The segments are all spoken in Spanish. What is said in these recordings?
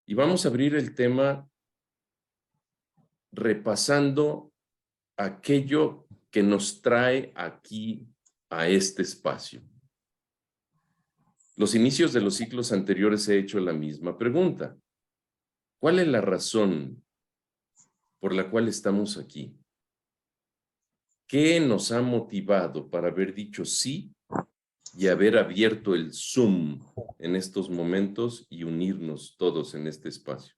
Y vamos a abrir el tema repasando aquello que nos trae aquí a este espacio. Los inicios de los ciclos anteriores he hecho la misma pregunta. ¿Cuál es la razón por la cual estamos aquí? ¿Qué nos ha motivado para haber dicho sí y haber abierto el Zoom en estos momentos y unirnos todos en este espacio?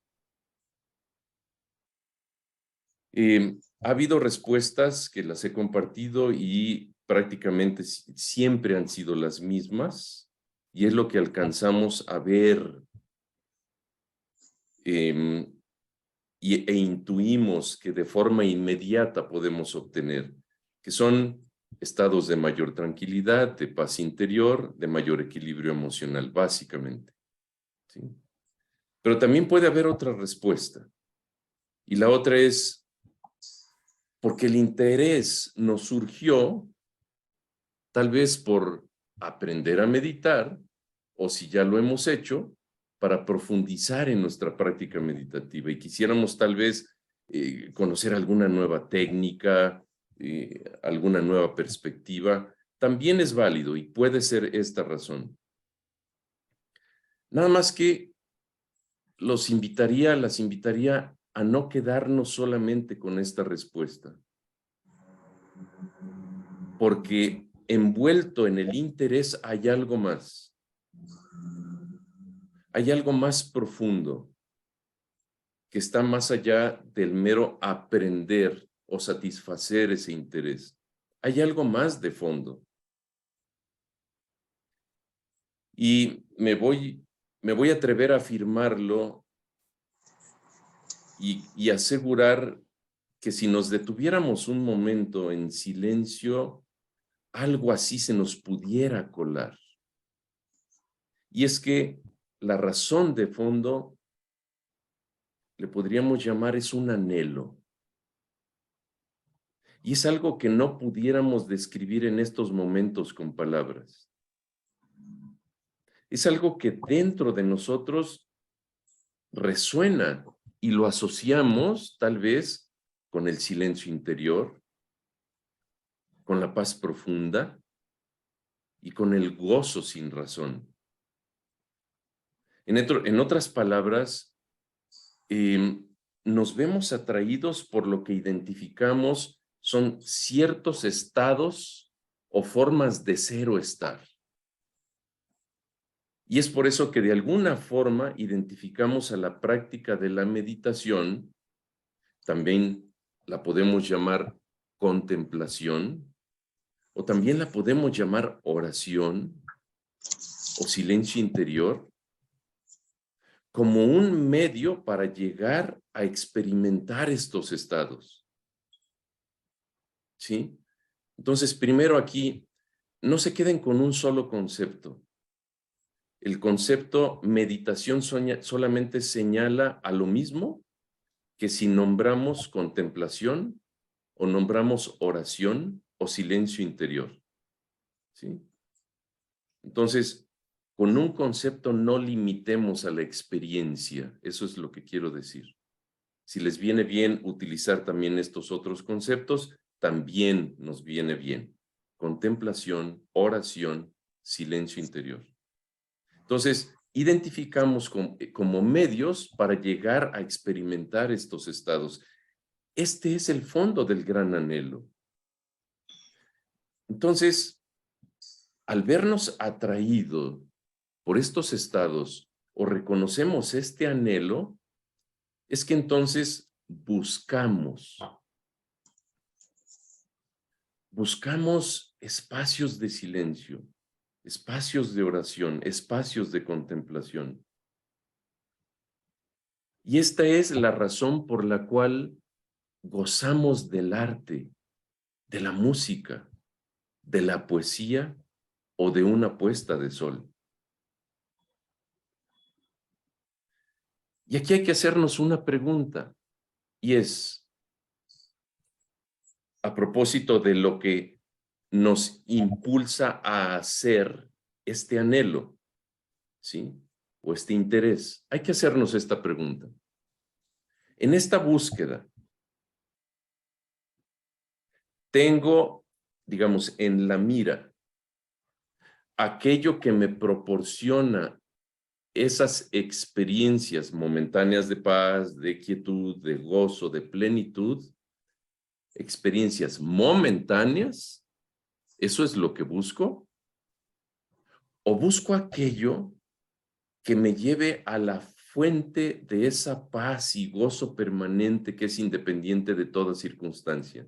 Ha habido respuestas que las he compartido y prácticamente siempre han sido las mismas, y es lo que alcanzamos a ver e intuimos que de forma inmediata podemos obtener, que son estados de mayor tranquilidad, de paz interior, de mayor equilibrio emocional, básicamente, ¿sí? Pero también puede haber otra respuesta, y la otra es porque el interés nos surgió tal vez por aprender a meditar, o si ya lo hemos hecho, para profundizar en nuestra práctica meditativa y quisiéramos tal vez conocer alguna nueva técnica, alguna nueva perspectiva, también es válido y puede ser esta razón. Nada más que las invitaría a no quedarnos solamente con esta respuesta, porque envuelto en el interés hay algo más. Hay algo más profundo que está más allá del mero aprender o satisfacer ese interés. Hay algo más de fondo. Y me voy a atrever a afirmarlo y asegurar que si nos detuviéramos un momento en silencio, algo así se nos pudiera colar. Y es que la razón de fondo le podríamos llamar es un anhelo. Y es algo que no pudiéramos describir en estos momentos con palabras. Es algo que dentro de nosotros resuena y lo asociamos tal vez con el silencio interior, con la paz profunda y con el gozo sin razón. En otras palabras, nos vemos atraídos por lo que identificamos son ciertos estados o formas de ser o estar. Y es por eso que de alguna forma identificamos a la práctica de la meditación, también la podemos llamar contemplación, o también la podemos llamar oración o silencio interior, como un medio para llegar a experimentar estos estados. ¿Sí? Entonces, primero aquí, no se queden con un solo concepto. El concepto meditación solamente señala a lo mismo que si nombramos contemplación o nombramos oración o silencio interior. ¿Sí? Entonces, con un concepto no limitemos a la experiencia. Eso es lo que quiero decir. Si les viene bien utilizar también estos otros conceptos, también nos viene bien. Contemplación, oración, silencio interior. Entonces, identificamos como medios para llegar a experimentar estos estados. Este es el fondo del gran anhelo. Entonces, al vernos atraídos por estos estados o reconocemos este anhelo, es que entonces buscamos espacios de silencio, espacios de oración, espacios de contemplación. Y esta es la razón por la cual gozamos del arte, de la música, de la poesía o de una puesta de sol. Y aquí hay que hacernos una pregunta, y es, a propósito de lo que nos impulsa a hacer este anhelo, ¿sí? o este interés? Hay que hacernos esta pregunta. En esta búsqueda, tengo, digamos, en la mira, aquello que me proporciona esas experiencias momentáneas de paz, de quietud, de gozo, de plenitud, experiencias momentáneas, ¿eso es lo que busco? ¿O busco aquello que me lleve a la fuente de esa paz y gozo permanente que es independiente de toda circunstancia?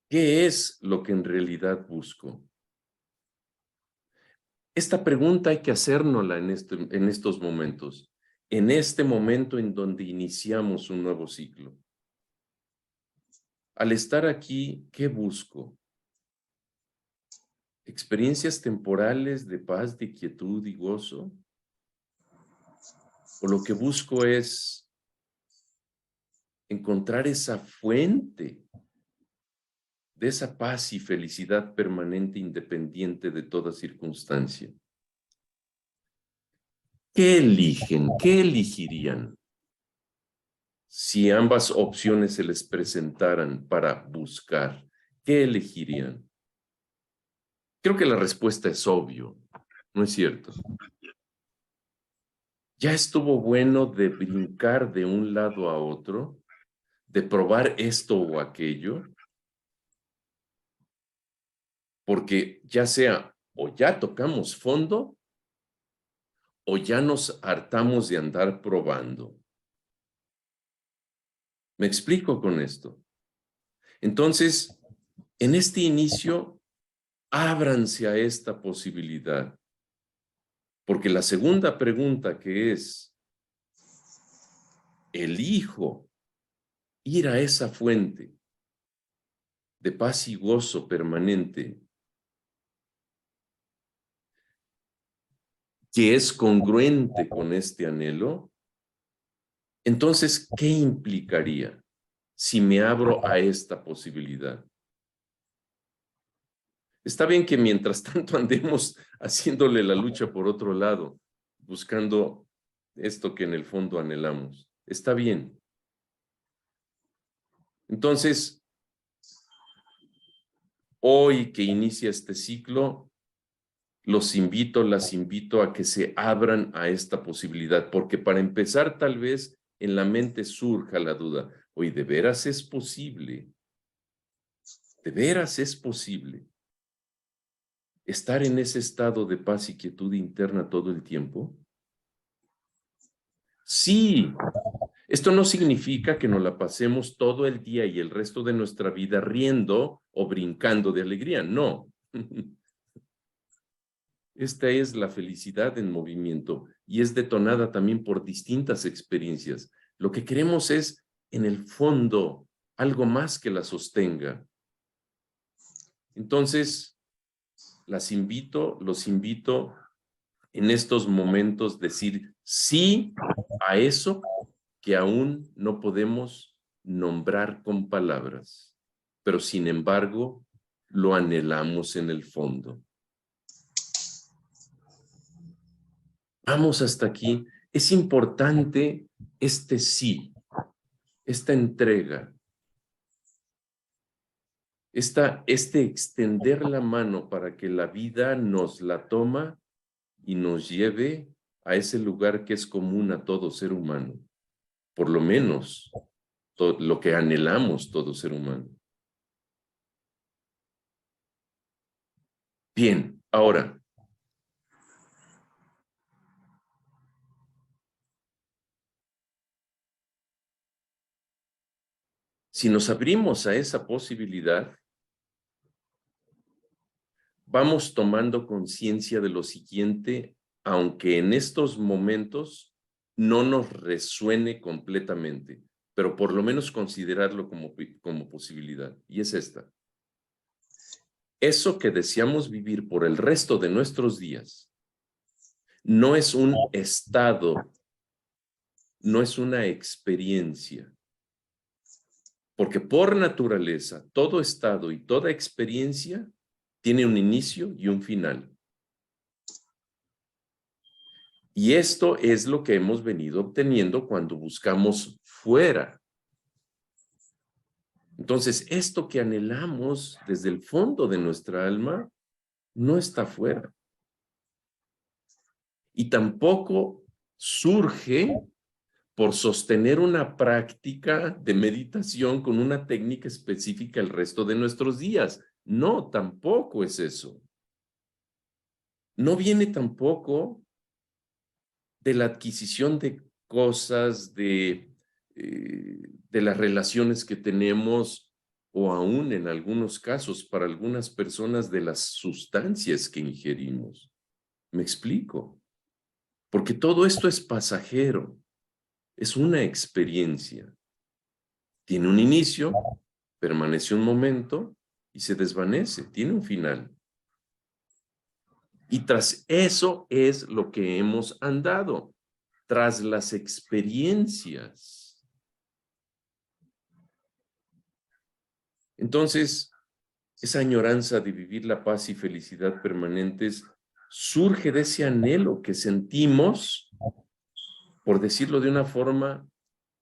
¿Qué es lo que en realidad busco? Esta pregunta hay que hacérnosla en estos momentos, en este momento en donde iniciamos un nuevo ciclo. Al estar aquí, ¿qué busco? ¿Experiencias temporales de paz, de quietud y gozo? ¿O lo que busco es encontrar esa fuente de esa paz y felicidad permanente independiente de toda circunstancia? ¿Qué eligen? ¿Qué elegirían si ambas opciones se les presentaran para buscar? ¿Qué elegirían? Creo que la respuesta es obvio, ¿no es cierto? Ya estuvo bueno de brincar de un lado a otro, de probar esto o aquello, porque ya sea o ya tocamos fondo o ya nos hartamos de andar probando. ¿Me explico con esto? Entonces, en este inicio, ábranse a esta posibilidad, porque la segunda pregunta que es, ¿elijo ir a esa fuente de paz y gozo permanente que es congruente con este anhelo? Entonces, ¿qué implicaría si me abro a esta posibilidad? Está bien que mientras tanto andemos haciéndole la lucha por otro lado, buscando esto que en el fondo anhelamos. Está bien. Entonces, hoy que inicia este ciclo, los invito, las invito a que se abran a esta posibilidad, porque para empezar tal vez en la mente surja la duda, oye, ¿de veras es posible? ¿De veras es posible estar en ese estado de paz y quietud interna todo el tiempo? Sí, esto no significa que nos la pasemos todo el día y el resto de nuestra vida riendo o brincando de alegría, no. Esta es la felicidad en movimiento y es detonada también por distintas experiencias. Lo que queremos es, en el fondo, algo más que la sostenga. Entonces, los invito en estos momentos decir sí a eso que aún no podemos nombrar con palabras, pero sin embargo lo anhelamos en el fondo. Vamos hasta aquí. Es importante este sí, esta entrega, este extender la mano para que la vida nos la toma y nos lleve a ese lugar que es común a todo ser humano, por lo menos lo que anhelamos todo ser humano. Bien, ahora, si nos abrimos a esa posibilidad, vamos tomando conciencia de lo siguiente, aunque en estos momentos no nos resuene completamente, pero por lo menos considerarlo como posibilidad. Y es esta. Eso que deseamos vivir por el resto de nuestros días no es un estado, no es una experiencia, porque por naturaleza todo estado y toda experiencia tiene un inicio y un final. Y esto es lo que hemos venido obteniendo cuando buscamos fuera. Entonces, esto que anhelamos desde el fondo de nuestra alma no está fuera. Y tampoco surge por sostener una práctica de meditación con una técnica específica el resto de nuestros días. No, tampoco es eso. No viene tampoco de la adquisición de cosas, de las relaciones que tenemos, o aún en algunos casos, para algunas personas, de las sustancias que ingerimos. ¿Me explico? Porque todo esto es pasajero, es una experiencia. Tiene un inicio, permanece un momento y se desvanece, tiene un final. Y tras eso es lo que hemos andado, tras las experiencias. Entonces, esa añoranza de vivir la paz y felicidad permanentes surge de ese anhelo que sentimos, por decirlo de una forma,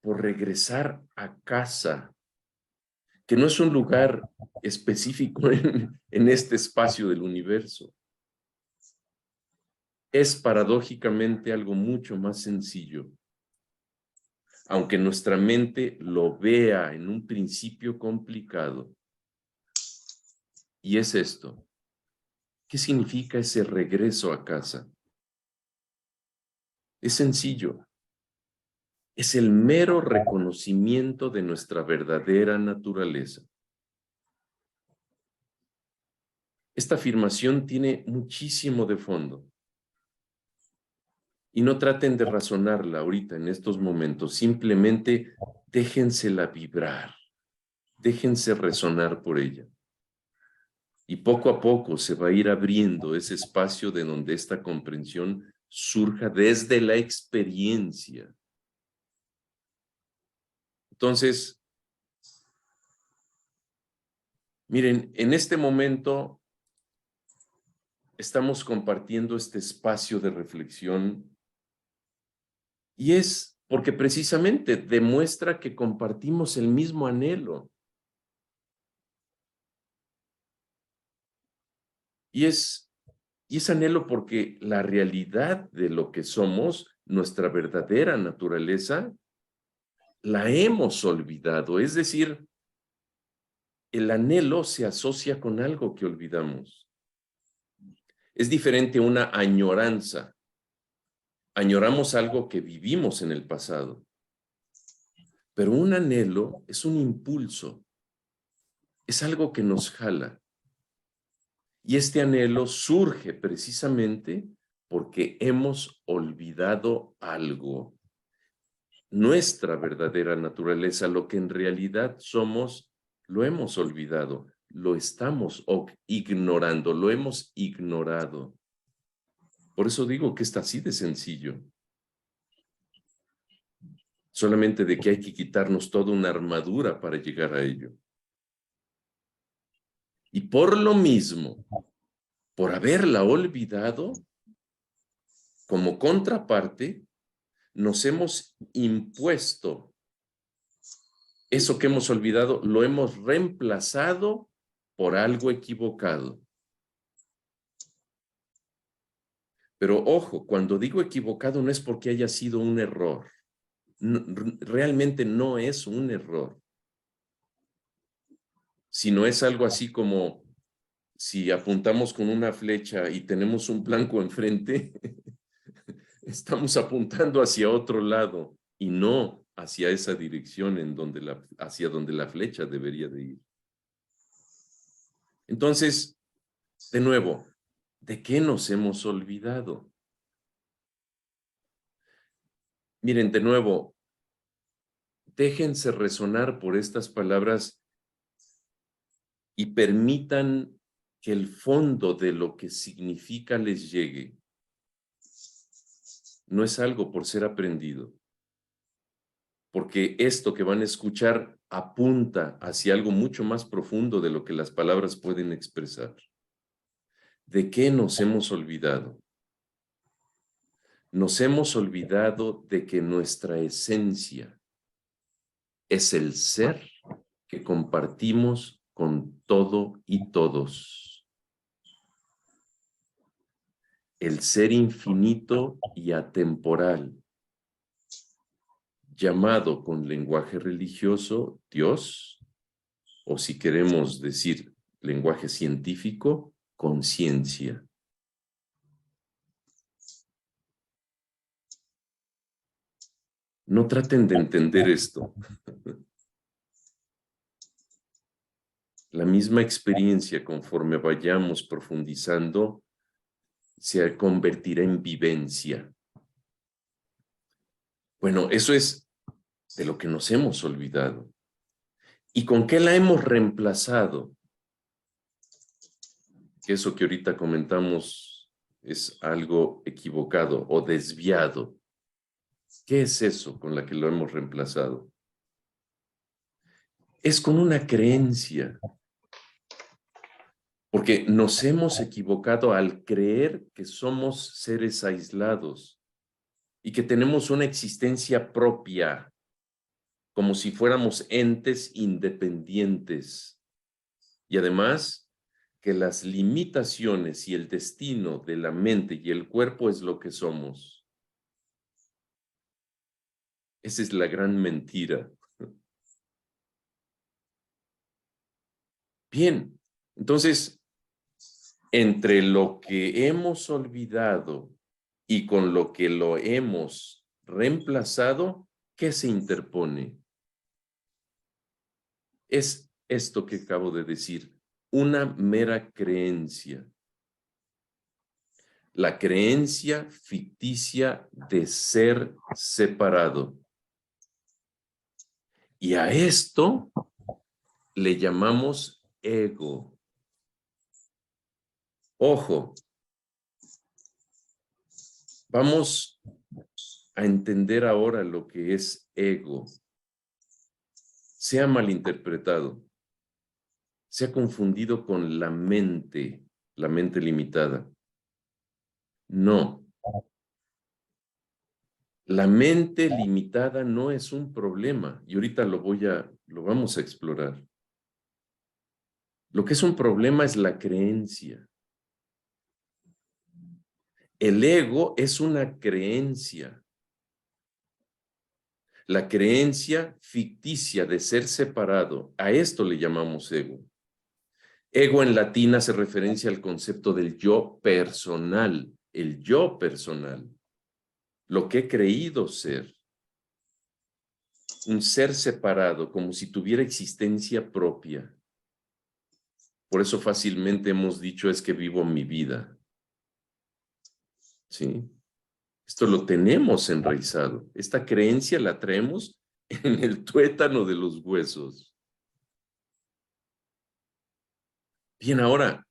por regresar a casa, que no es un lugar específico en este espacio del universo. Es paradójicamente algo mucho más sencillo. Aunque nuestra mente lo vea en un principio complicado. Y es esto. ¿Qué significa ese regreso a casa? Es sencillo. Es el mero reconocimiento de nuestra verdadera naturaleza. Esta afirmación tiene muchísimo de fondo. Y no traten de razonarla ahorita en estos momentos. Simplemente déjensela vibrar. Déjense resonar por ella. Y poco a poco se va a ir abriendo ese espacio de donde esta comprensión surja desde la experiencia. Entonces, miren, en este momento estamos compartiendo este espacio de reflexión y es porque precisamente demuestra que compartimos el mismo anhelo. Y es anhelo porque la realidad de lo que somos, nuestra verdadera naturaleza, la hemos olvidado. Es decir, el anhelo se asocia con algo que olvidamos. Es diferente una añoranza. Añoramos algo que vivimos en el pasado. Pero un anhelo es un impulso. Es algo que nos jala. Y este anhelo surge precisamente porque hemos olvidado algo. Nuestra verdadera naturaleza, lo que en realidad somos, lo hemos olvidado, lo estamos ignorando, lo hemos ignorado. Por eso digo que está así de sencillo. Solamente de que hay que quitarnos toda una armadura para llegar a ello. Y por lo mismo, por haberla olvidado, como contraparte, nos hemos impuesto eso que hemos olvidado, lo hemos reemplazado por algo equivocado. Pero ojo, cuando digo equivocado no es porque haya sido un error. Realmente no es un error. Sino es algo así como si apuntamos con una flecha y tenemos un blanco enfrente, estamos apuntando hacia otro lado y no hacia esa dirección hacia donde la flecha debería de ir. Entonces, de nuevo, ¿de qué nos hemos olvidado? Miren, de nuevo, déjense resonar por estas palabras y permitan que el fondo de lo que significa les llegue. No es algo por ser aprendido, porque esto que van a escuchar apunta hacia algo mucho más profundo de lo que las palabras pueden expresar. ¿De qué nos hemos olvidado? Nos hemos olvidado de que nuestra esencia es el ser que compartimos con todo y todos. El ser infinito y atemporal, llamado con lenguaje religioso Dios, o si queremos decir lenguaje científico, conciencia. No traten de entender esto. La misma experiencia, conforme vayamos profundizando, se convertirá en vivencia. Bueno, eso es de lo que nos hemos olvidado. ¿Y con qué la hemos reemplazado? Que eso que ahorita comentamos es algo equivocado o desviado. ¿Qué es eso con la que lo hemos reemplazado? Es con una creencia. Porque nos hemos equivocado al creer que somos seres aislados y que tenemos una existencia propia, como si fuéramos entes independientes. Y además, que las limitaciones y el destino de la mente y el cuerpo es lo que somos. Esa es la gran mentira. Bien, entonces, entre lo que hemos olvidado y con lo que lo hemos reemplazado, ¿qué se interpone? Es esto que acabo de decir, una mera creencia. La creencia ficticia de ser separado. Y a esto le llamamos ego. Ojo, vamos a entender ahora lo que es ego. Se ha malinterpretado, se ha confundido con la mente limitada. No. La mente limitada no es un problema y ahorita lo vamos a explorar. Lo que es un problema es la creencia. El ego es una creencia. La creencia ficticia de ser separado, a esto le llamamos ego. Ego en latín hace referencia al concepto del yo personal, el yo personal, lo que he creído ser. Un ser separado, como si tuviera existencia propia. Por eso fácilmente hemos dicho es que vivo mi vida. ¿Sí? Esto lo tenemos enraizado. Esta creencia la traemos en el tuétano de los huesos. Bien, ahora,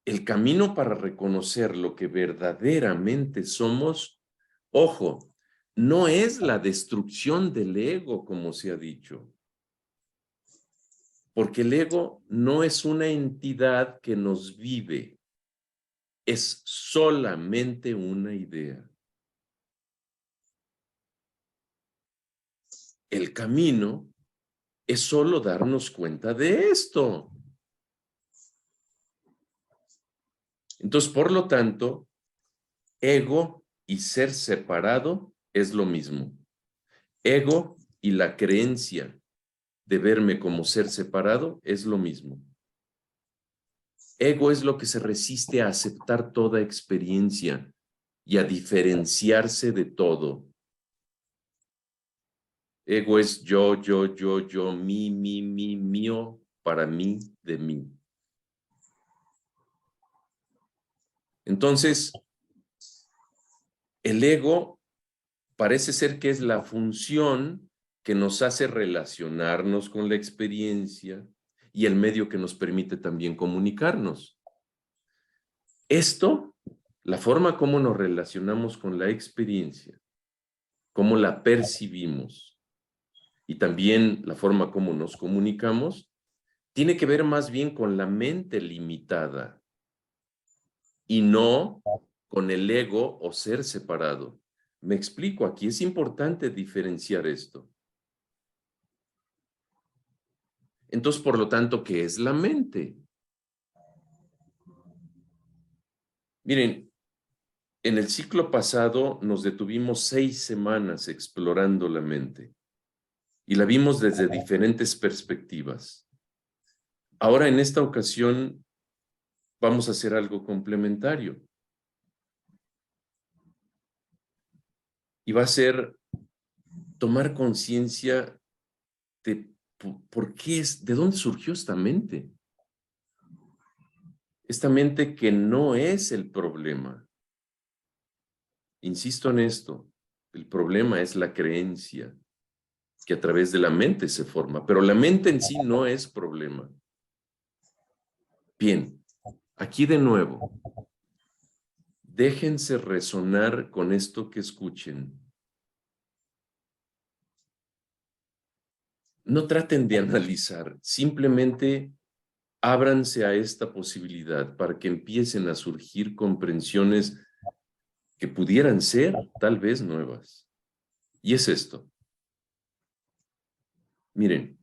el camino para reconocer lo que verdaderamente somos, ojo, no es la destrucción del ego, como se ha dicho. Porque el ego no es una entidad que nos vive. Es solamente una idea. El camino es solo darnos cuenta de esto. Entonces, por lo tanto, ego y ser separado es lo mismo. Ego y la creencia de verme como ser separado es lo mismo. Ego es lo que se resiste a aceptar toda experiencia y a diferenciarse de todo. Ego es yo, mi, mío, para mí, de mí. Entonces, el ego parece ser que es la función que nos hace relacionarnos con la experiencia y el medio que nos permite también comunicarnos. Esto, la forma como nos relacionamos con la experiencia, cómo la percibimos y también la forma como nos comunicamos, tiene que ver más bien con la mente limitada y no con el ego o ser separado. Me explico, aquí es importante diferenciar esto. Entonces, por lo tanto, ¿qué es la mente? Miren, en el ciclo pasado nos detuvimos 6 semanas explorando la mente y la vimos desde diferentes perspectivas. Ahora, en esta ocasión, vamos a hacer algo complementario. Y va a ser tomar conciencia de por qué es, de dónde surgió esta mente. Esta mente que no es el problema. Insisto en esto, el problema es la creencia que a través de la mente se forma, pero la mente en sí no es problema. Bien, aquí de nuevo, déjense resonar con esto que escuchen. No traten de analizar, simplemente ábranse a esta posibilidad para que empiecen a surgir comprensiones que pudieran ser tal vez nuevas. Y es esto. Miren,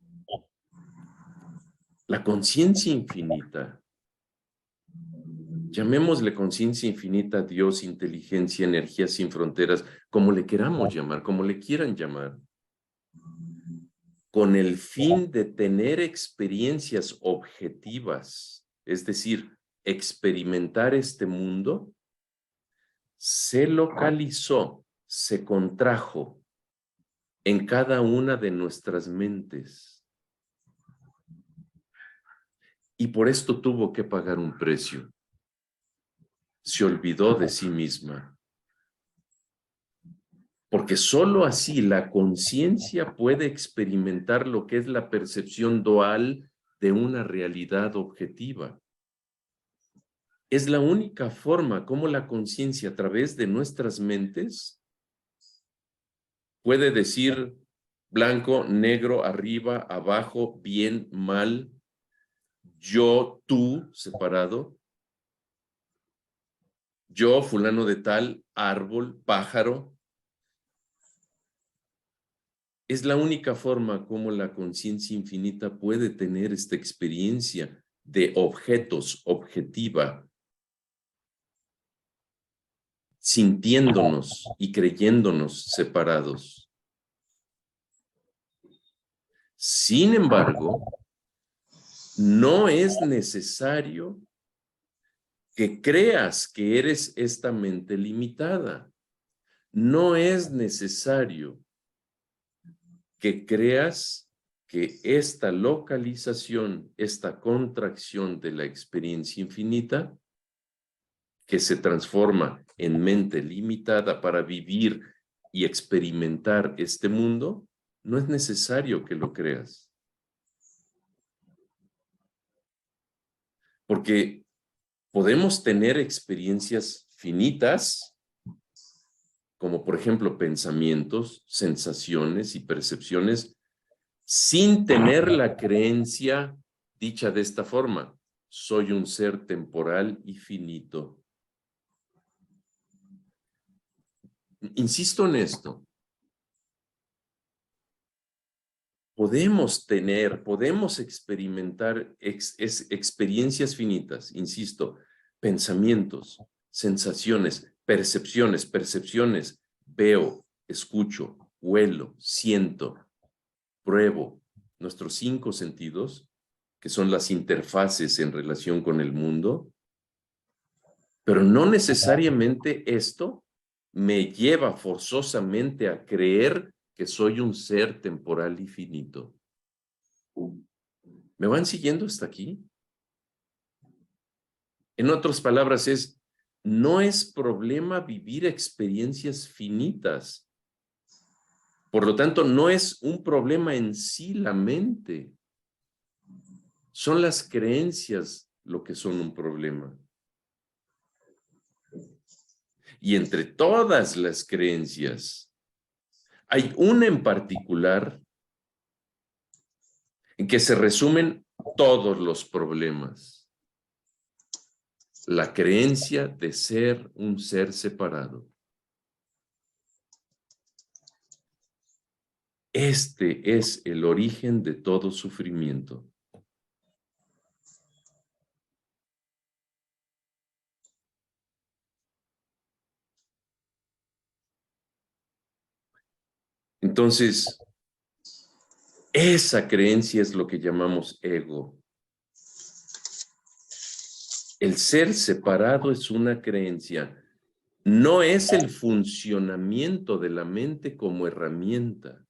la conciencia infinita, llamémosle conciencia infinita, Dios, inteligencia, energía sin fronteras, como le queramos llamar, como le quieran llamar, con el fin de tener experiencias objetivas, es decir, experimentar este mundo, se localizó, se contrajo en cada una de nuestras mentes. Y por esto tuvo que pagar un precio. Se olvidó de sí misma. Porque sólo así la conciencia puede experimentar lo que es la percepción dual de una realidad objetiva. Es la única forma como la conciencia a través de nuestras mentes puede decir blanco, negro, arriba, abajo, bien, mal, yo, tú, separado, yo, fulano de tal, árbol, pájaro. Es la única forma como la conciencia infinita puede tener esta experiencia de objetos, objetiva, sintiéndonos y creyéndonos separados. Sin embargo, no es necesario que creas que eres esta mente limitada. No es necesario que creas que esta localización, esta contracción de la experiencia infinita, que se transforma en mente limitada para vivir y experimentar este mundo, no es necesario que lo creas. Porque podemos tener experiencias finitas, como por ejemplo pensamientos, sensaciones y percepciones, sin tener la creencia dicha de esta forma: soy un ser temporal y finito. Insisto en esto. Podemos experimentar experiencias finitas, insisto, pensamientos, sensaciones, percepciones, veo, escucho, huelo, siento, pruebo, nuestros 5 sentidos, que son las interfaces en relación con el mundo, pero no necesariamente esto me lleva forzosamente a creer que soy un ser temporal y finito. ¿Me van siguiendo hasta aquí? En otras palabras, no es problema vivir experiencias finitas. Por lo tanto, no es un problema en sí la mente. Son las creencias lo que son un problema. Y entre todas las creencias, hay una en particular en que se resumen todos los problemas. La creencia de ser un ser separado. Este es el origen de todo sufrimiento. Entonces, esa creencia es lo que llamamos ego. El ser separado es una creencia. No es el funcionamiento de la mente como herramienta,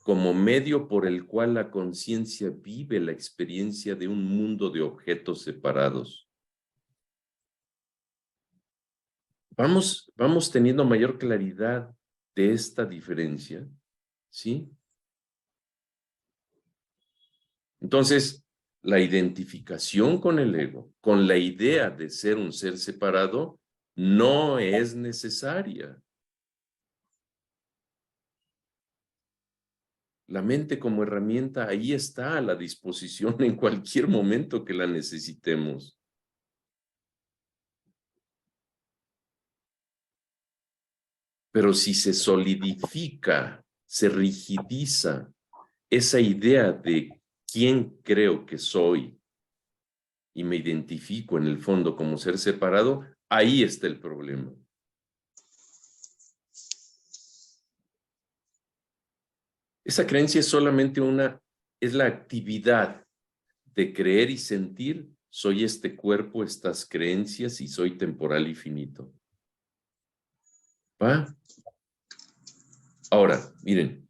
como medio por el cual la conciencia vive la experiencia de un mundo de objetos separados. Vamos teniendo mayor claridad de esta diferencia, ¿sí? Entonces, la identificación con el ego, con la idea de ser un ser separado, no es necesaria. La mente como herramienta ahí está a la disposición en cualquier momento que la necesitemos. Pero si se solidifica, se rigidiza esa idea de quién creo que soy y me identifico en el fondo como ser separado, ahí está el problema. Esa creencia es solamente es la actividad de creer y sentir, soy este cuerpo, estas creencias y soy temporal y finito. ¿Va? Ahora, miren,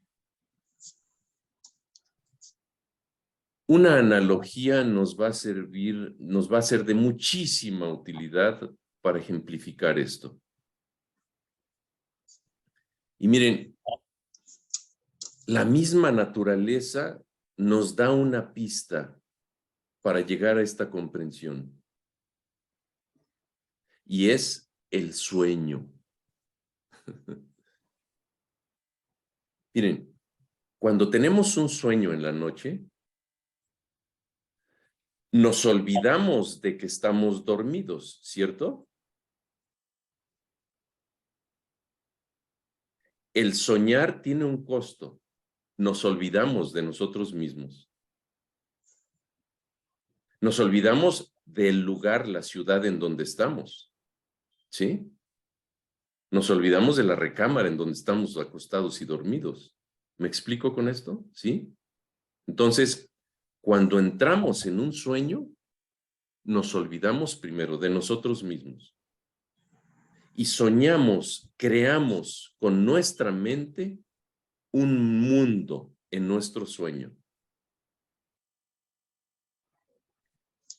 una analogía nos va a servir, nos va a ser de muchísima utilidad para ejemplificar esto. Y miren, la misma naturaleza nos da una pista para llegar a esta comprensión. Y es el sueño. Miren, cuando tenemos un sueño en la noche, nos olvidamos de que estamos dormidos, ¿cierto? El soñar tiene un costo. Nos olvidamos de nosotros mismos. Nos olvidamos del lugar, la ciudad en donde estamos, ¿sí? Nos olvidamos de la recámara en donde estamos acostados y dormidos. ¿Me explico con esto? ¿Sí? Entonces, cuando entramos en un sueño, nos olvidamos primero de nosotros mismos. Y soñamos, creamos con nuestra mente un mundo en nuestro sueño.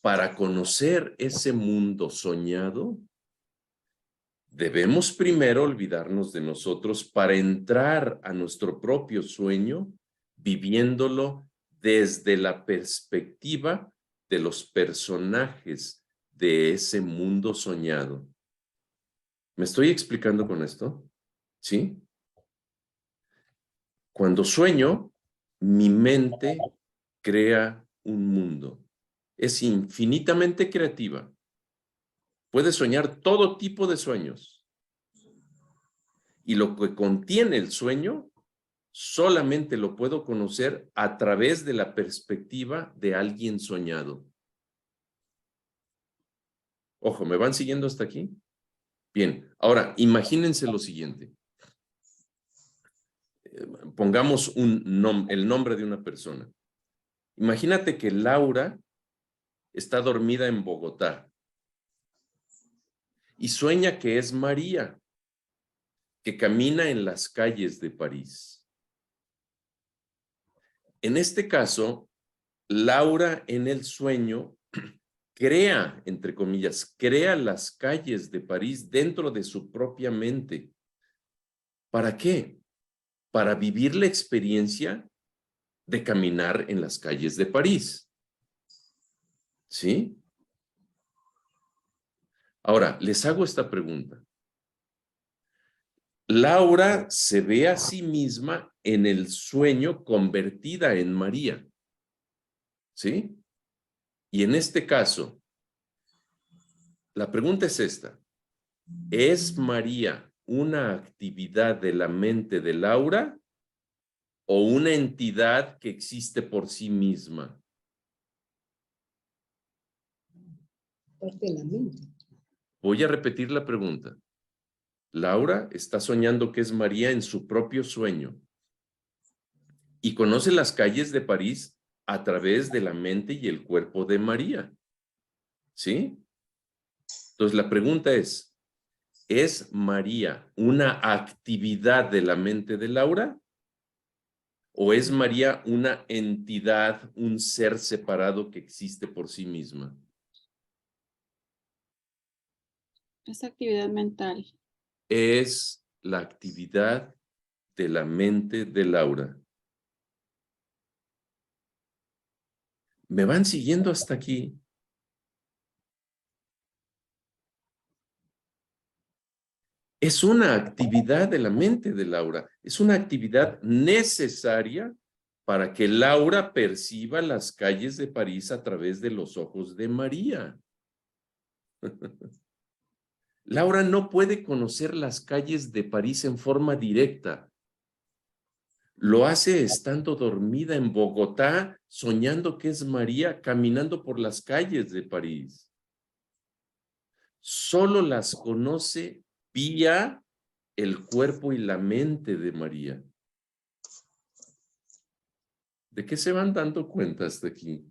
Para conocer ese mundo soñado, debemos primero olvidarnos de nosotros para entrar a nuestro propio sueño, viviéndolo desde la perspectiva de los personajes de ese mundo soñado. ¿Me estoy explicando con esto? ¿Sí? Cuando sueño, mi mente crea un mundo. Es infinitamente creativa. Puede soñar todo tipo de sueños. Y lo que contiene el sueño, solamente lo puedo conocer a través de la perspectiva de alguien soñado. Ojo, ¿me van siguiendo hasta aquí? Bien, ahora imagínense lo siguiente. Pongamos el nombre de una persona. Imagínate que Laura está dormida en Bogotá y sueña que es María, que camina en las calles de París. En este caso, Laura en el sueño crea, entre comillas, crea las calles de París dentro de su propia mente. ¿Para qué? Para vivir la experiencia de caminar en las calles de París. ¿Sí? Ahora, les hago esta pregunta. Laura se ve a sí misma en el sueño convertida en María. ¿Sí? Y en este caso, La pregunta es esta. ¿Es María una actividad de la mente de Laura o una entidad que existe por sí misma? Parte de la mente. Voy a repetir la pregunta. Laura está soñando que es María en su propio sueño y conoce las calles de París a través de la mente y el cuerpo de María. ¿Sí? Entonces la pregunta ¿es María una actividad de la mente de Laura? ¿O es María una entidad, un ser separado que existe por sí misma? Es actividad mental. Es la actividad de la mente de Laura. ¿Me van siguiendo hasta aquí? Es una actividad de la mente de Laura. Es una actividad necesaria para que Laura perciba las calles de París a través de los ojos de María. Laura no puede conocer las calles de París en forma directa. Lo hace estando dormida en Bogotá, soñando que es María caminando por las calles de París. Solo las conoce vía el cuerpo y la mente de María. ¿De qué se van dando cuenta hasta aquí?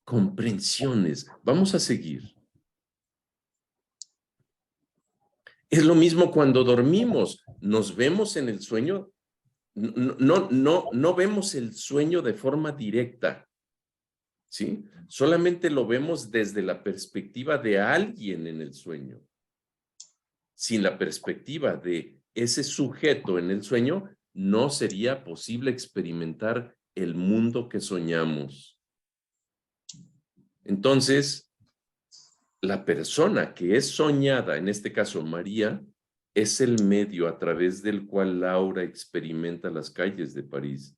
Comprensiones. Vamos a seguir. Es lo mismo cuando dormimos. Nos vemos en el sueño. No vemos el sueño de forma directa. ¿Sí? Solamente lo vemos desde la perspectiva de alguien en el sueño. Sin la perspectiva de ese sujeto en el sueño, no sería posible experimentar el mundo que soñamos. Entonces, la persona que es soñada, en este caso María, es el medio a través del cual Laura experimenta las calles de París.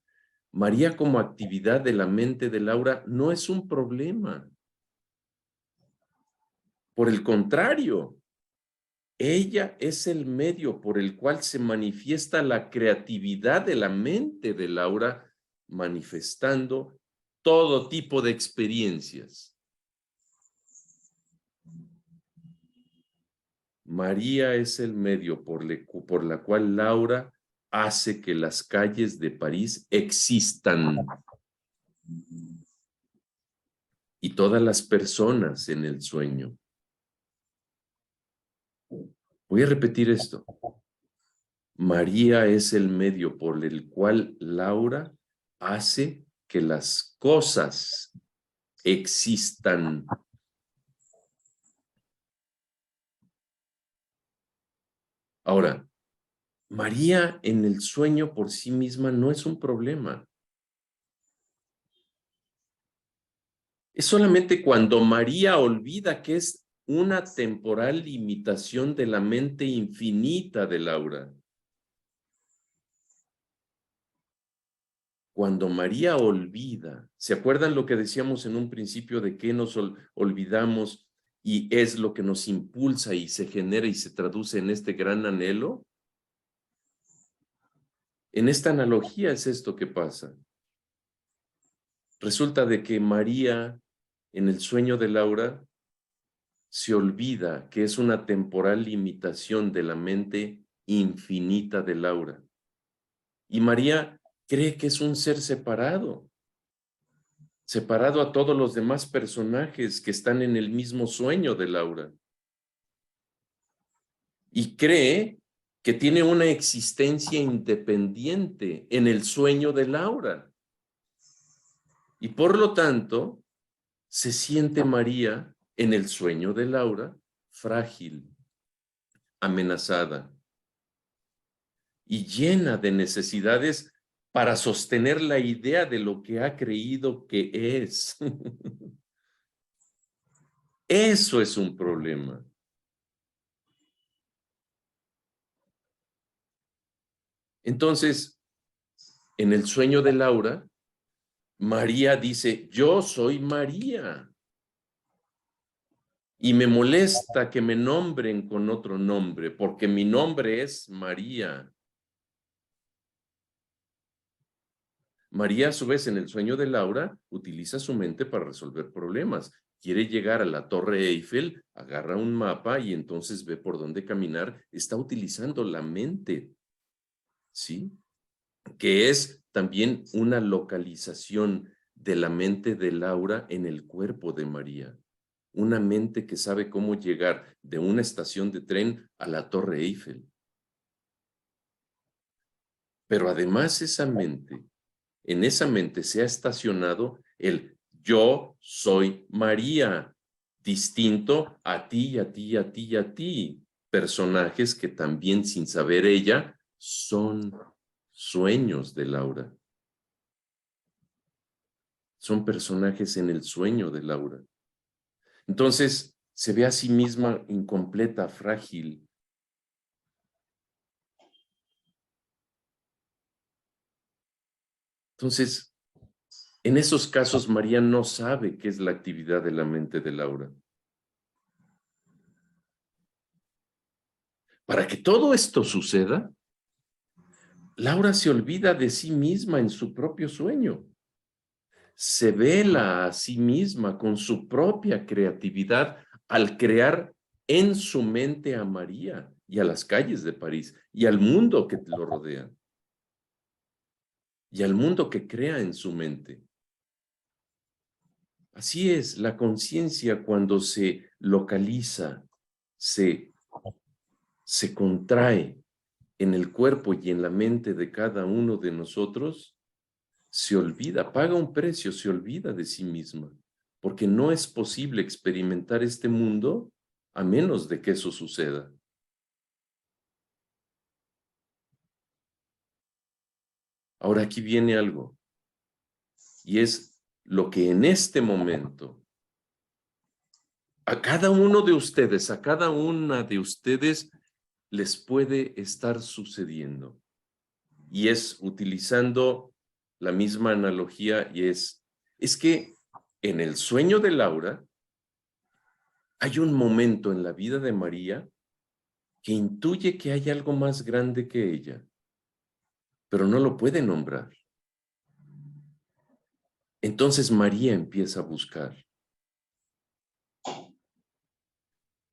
María como actividad de la mente de Laura no es un problema. Por el contrario, ella es el medio por el cual se manifiesta la creatividad de la mente de Laura, manifestando todo tipo de experiencias. María es el medio por la cual Laura hace que las calles de París existan. Y todas las personas en el sueño. Voy a repetir esto. María es el medio por el cual Laura hace que las cosas existan. Ahora, María en el sueño por sí misma no es un problema. Es solamente cuando María olvida que es una temporal limitación de la mente infinita de Laura. Cuando María olvida, ¿se acuerdan lo que decíamos en un principio de que nos olvidamos y es lo que nos impulsa y se genera y se traduce en este gran anhelo? En esta analogía es esto que pasa. Resulta de que María, en el sueño de Laura, se olvida que es una temporal limitación de la mente infinita de Laura. Y María cree que es un ser separado a todos los demás personajes que están en el mismo sueño de Laura. Y cree que tiene una existencia independiente en el sueño de Laura. Y por lo tanto, se siente María en el sueño de Laura frágil, amenazada y llena de necesidades para sostener la idea de lo que ha creído que es. Eso es un problema. Entonces, en el sueño de Laura, María dice, yo soy María. Y me molesta que me nombren con otro nombre, porque mi nombre es María. María, a su vez, en el sueño de Laura, utiliza su mente para resolver problemas. Quiere llegar a la Torre Eiffel, agarra un mapa y entonces ve por dónde caminar. Está utilizando la mente, ¿sí? Que es también una localización de la mente de Laura en el cuerpo de María. Una mente que sabe cómo llegar de una estación de tren a la Torre Eiffel. Pero además en esa mente se ha estacionado el yo soy María, distinto a ti, y a ti, y a ti, y a ti. Personajes que también sin saber ella son sueños de Laura. Son personajes en el sueño de Laura. Entonces se ve a sí misma incompleta, frágil. Entonces, en esos casos, María no sabe qué es la actividad de la mente de Laura. Para que todo esto suceda, Laura se olvida de sí misma en su propio sueño. Se vela a sí misma con su propia creatividad al crear en su mente a María y a las calles de París y al mundo que lo rodea. Y al mundo que crea en su mente. Así es, la conciencia cuando se localiza, se contrae en el cuerpo y en la mente de cada uno de nosotros, se olvida, paga un precio, se olvida de sí misma, porque no es posible experimentar este mundo a menos de que eso suceda. Ahora aquí viene algo, y es lo que en este momento a cada uno de ustedes, a cada una de ustedes les puede estar sucediendo. Y es utilizando la misma analogía y es que en el sueño de Laura hay un momento en la vida de María que intuye que hay algo más grande que ella, pero no lo puede nombrar. Entonces María empieza a buscar.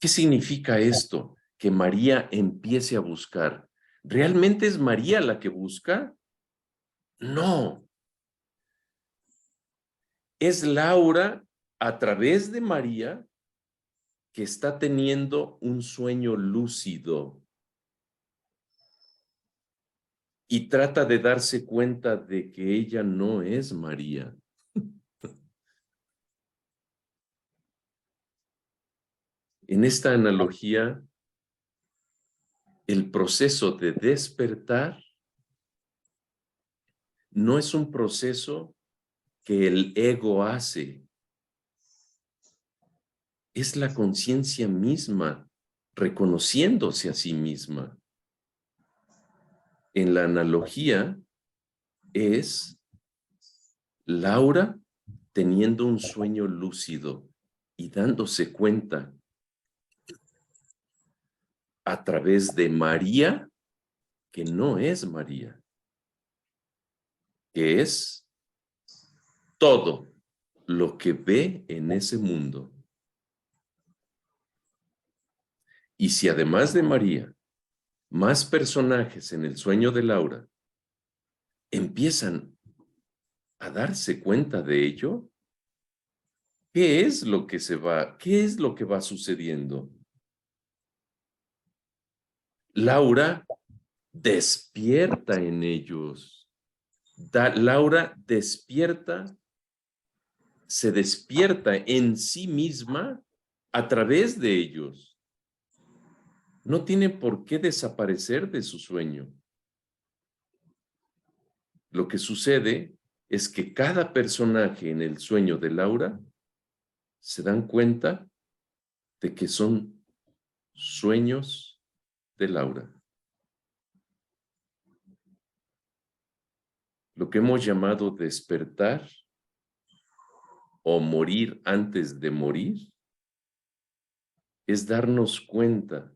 ¿Qué significa esto? Que María empiece a buscar. ¿Realmente es María la que busca? No. Es Laura a través de María que está teniendo un sueño lúcido y trata de darse cuenta de que ella no es María. En esta analogía, el proceso de despertar no es un proceso que el ego hace, es la conciencia misma reconociéndose a sí misma. En la analogía es Laura teniendo un sueño lúcido y dándose cuenta a través de María que no es María, que es todo lo que ve en ese mundo. Y si además de María, más personajes en el sueño de Laura empiezan a darse cuenta de ello, ¿qué es lo que qué es lo que va sucediendo? Laura despierta en ellos. Laura se despierta en sí misma a través de ellos. No tiene por qué desaparecer de su sueño. Lo que sucede es que cada personaje en el sueño de Laura se dan cuenta de que son sueños de Laura. Lo que hemos llamado despertar o morir antes de morir es darnos cuenta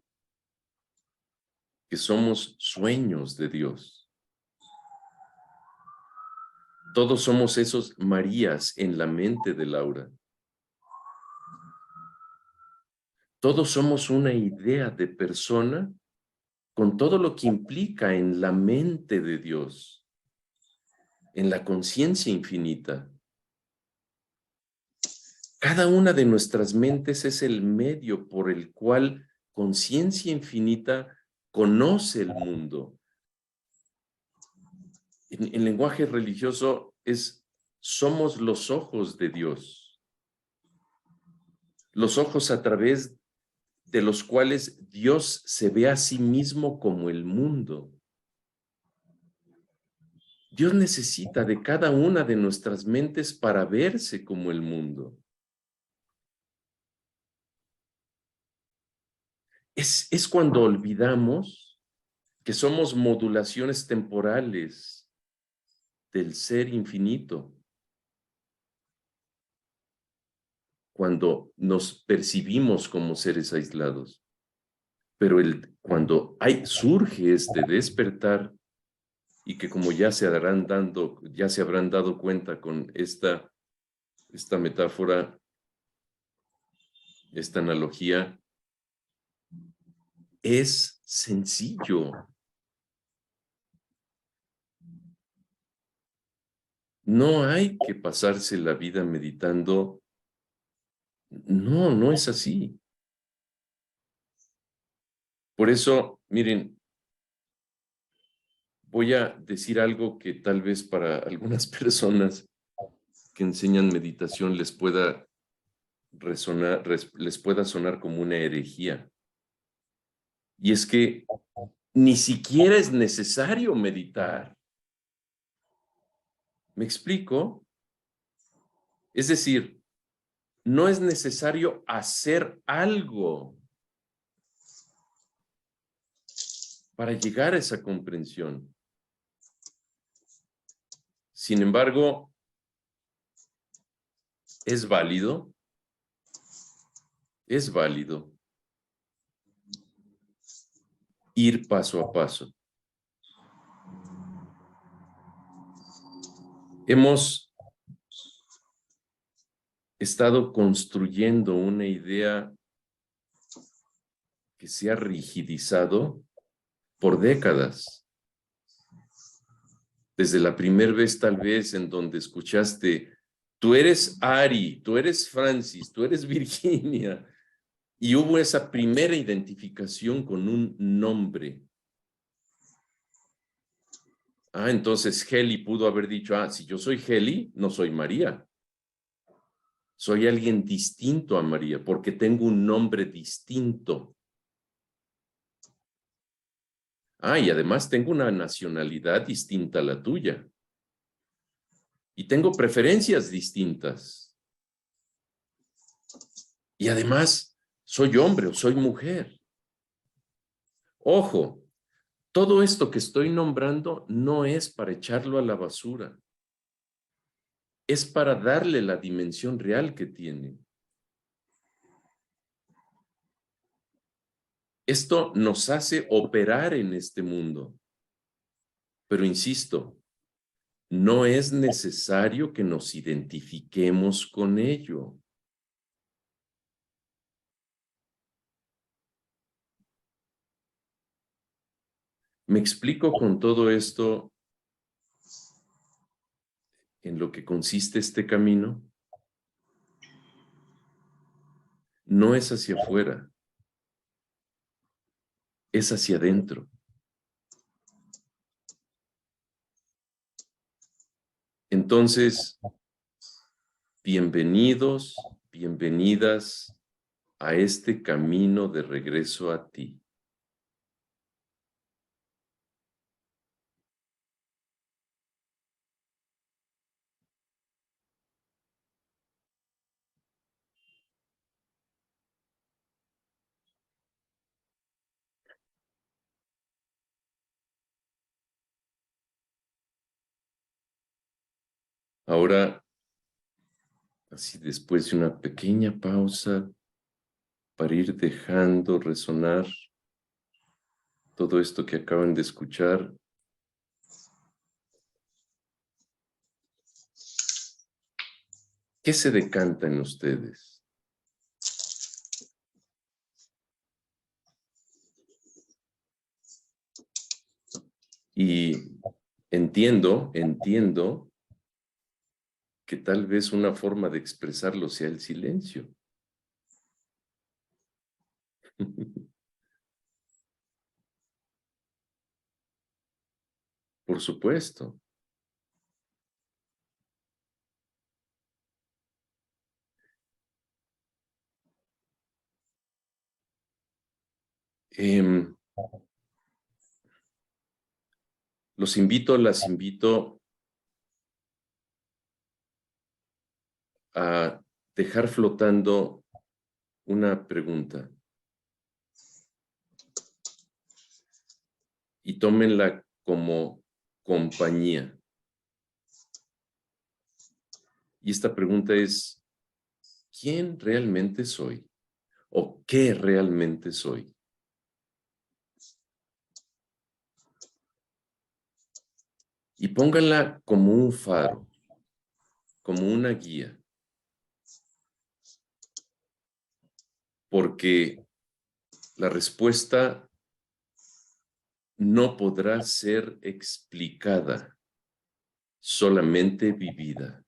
que somos sueños de Dios. Todos somos esos Marías en la mente de Laura. Todos somos una idea de persona con todo lo que implica en la mente de Dios, en la conciencia infinita. Cada una de nuestras mentes es el medio por el cual conciencia infinita conoce el mundo. En lenguaje religioso somos los ojos de Dios. Los ojos a través de los cuales Dios se ve a sí mismo como el mundo. Dios necesita de cada una de nuestras mentes para verse como el mundo. Es cuando olvidamos que somos modulaciones temporales del ser infinito. Cuando nos percibimos como seres aislados. Pero cuando surge este despertar, y que como ya se habrán dado cuenta con esta metáfora, esta analogía, es sencillo. No hay que pasarse la vida meditando. No, no es así. Por eso, miren, voy a decir algo que tal vez para algunas personas que enseñan meditación les pueda sonar como una herejía. Y es que ni siquiera es necesario meditar. ¿Me explico? Es decir, no es necesario hacer algo para llegar a esa comprensión. Sin embargo, es válido ir paso a paso. Hemos estado construyendo una idea que se ha rigidizado por décadas. Desde la primera vez tal vez en donde escuchaste, tú eres Ari, tú eres Francis, tú eres Virginia, y hubo esa primera identificación con un nombre. Entonces Heli pudo haber dicho, si yo soy Heli, no soy María. Soy alguien distinto a María, porque tengo un nombre distinto. Y además tengo una nacionalidad distinta a la tuya. Y tengo preferencias distintas. Y además, soy hombre o soy mujer. Ojo, todo esto que estoy nombrando no es para echarlo a la basura. Es para darle la dimensión real que tiene. Esto nos hace operar en este mundo. Pero insisto, no es necesario que nos identifiquemos con ello. ¿Me explico con todo esto en lo que consiste este camino? No es hacia afuera, es hacia adentro. Entonces, bienvenidos, bienvenidas a este camino de regreso a ti. Ahora, así después de una pequeña pausa, para ir dejando resonar todo esto que acaban de escuchar. ¿Qué se decanta en ustedes? Y entiendo que tal vez una forma de expresarlo sea el silencio. Por supuesto. Las invito a dejar flotando una pregunta y tómenla como compañía. Y esta pregunta es, ¿quién realmente soy? ¿O qué realmente soy? Y pónganla como un faro, como una guía. Porque la respuesta no podrá ser explicada, solamente vivida.